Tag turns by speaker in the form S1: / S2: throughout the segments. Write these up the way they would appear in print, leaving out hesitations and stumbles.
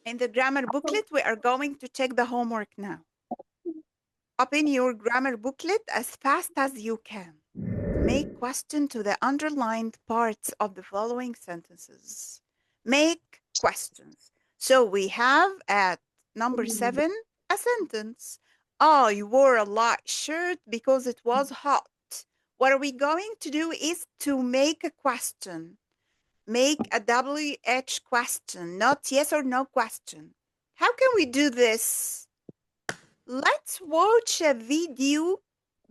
S1: In the grammar booklet, we are going to check the homework now. Open your grammar booklet as fast as you can. Make question to the underlined parts of the following sentences. Make questions. So we have at number 7 a sentence. I wore a light shirt because it was hot. What are we going to do is to make a question. Make a WH question, not yes or no question. How can we do this? Let's watch a video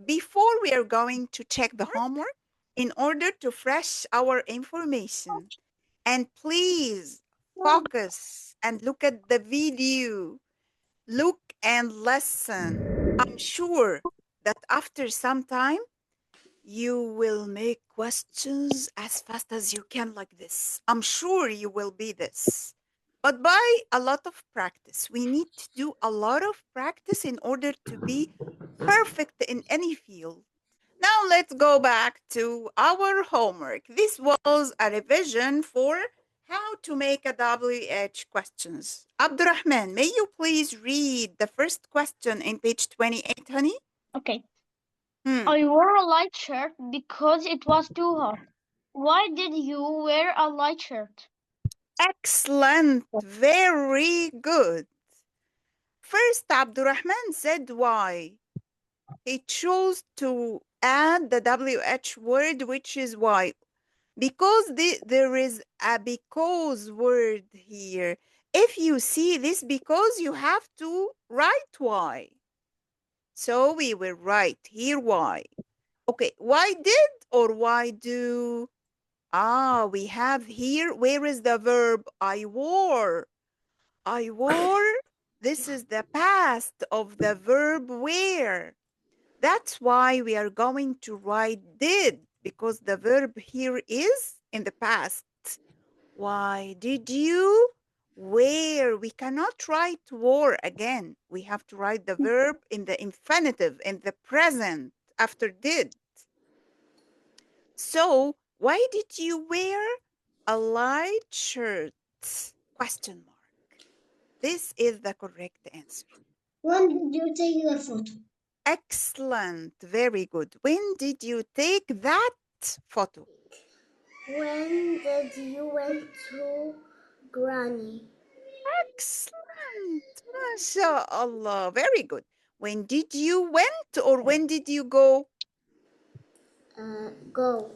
S1: before we are going to check the homework in order to fresh our information. And please focus and look at the video. Look and listen. I'm sure that after some time, you will make questions as fast as you can like this. I'm sure you will be this. But by a lot of practice, we need to do a lot of practice in order to be perfect in any field. Now let's go back to our homework. This was a revision for how to make a WH questions. Abdurrahman, may you please read the first question in page 28, honey?
S2: Okay. I wore a light shirt because it was too hot. Why did you wear a light shirt?
S1: Excellent. Very good. First, Abdurrahman said why. He chose to add the WH word, which is why. Because there is a because word here. If you see this because, you have to write why. So we will write here why. Okay, why did or why do? We have here, where is the verb? I wore. I wore. This is the past of the verb wear. That's why we are going to write did, because the verb here is in the past. Why did you wear? We cannot write wore again. We have to write the verb in the infinitive, in the present, after did. So, why did you wear a light shirt? Question mark. This is the correct answer.
S3: When did you take the photo?
S1: Excellent. Very good. When did you take that photo?
S3: When did you went to Granny?
S1: Excellent. MashaAllah. Very good. When did you went or when did you go?
S3: Go.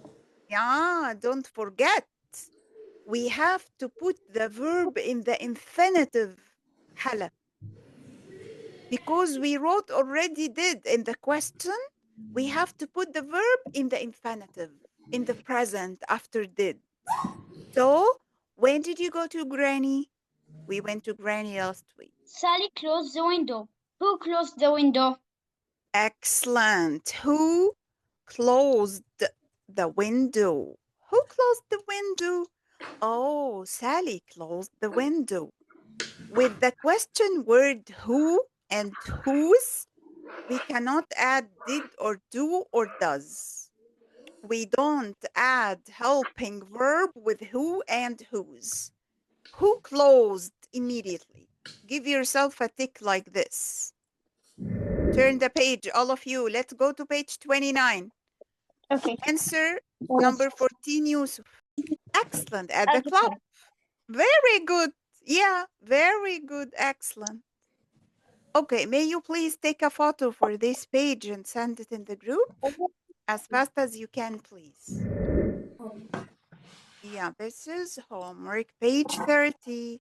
S1: Yeah, don't forget. We have to put the verb in the infinitive hala. Because we wrote already did in the question, we have to put the verb in the infinitive, in the present after did. So, when did you go to Granny? We went to Granny last week.
S2: Sally closed the window. Who closed the window?
S1: Excellent. Who closed the window? Who closed the window? Oh, Sally closed the window. With the question word who and whose, we cannot add did or do or does. We don't add helping verb with who and whose. Who closed immediately? Give yourself a tick like this. Turn the page, all of you. Let's go to page 29.
S2: Okay.
S1: Answer number 14, Yusuf. Excellent. At the club. Very good. Yeah, very good. Excellent. Okay, may you please take a photo for this page and send it in the group as fast as you can, please. Yeah, this is homework, page 30.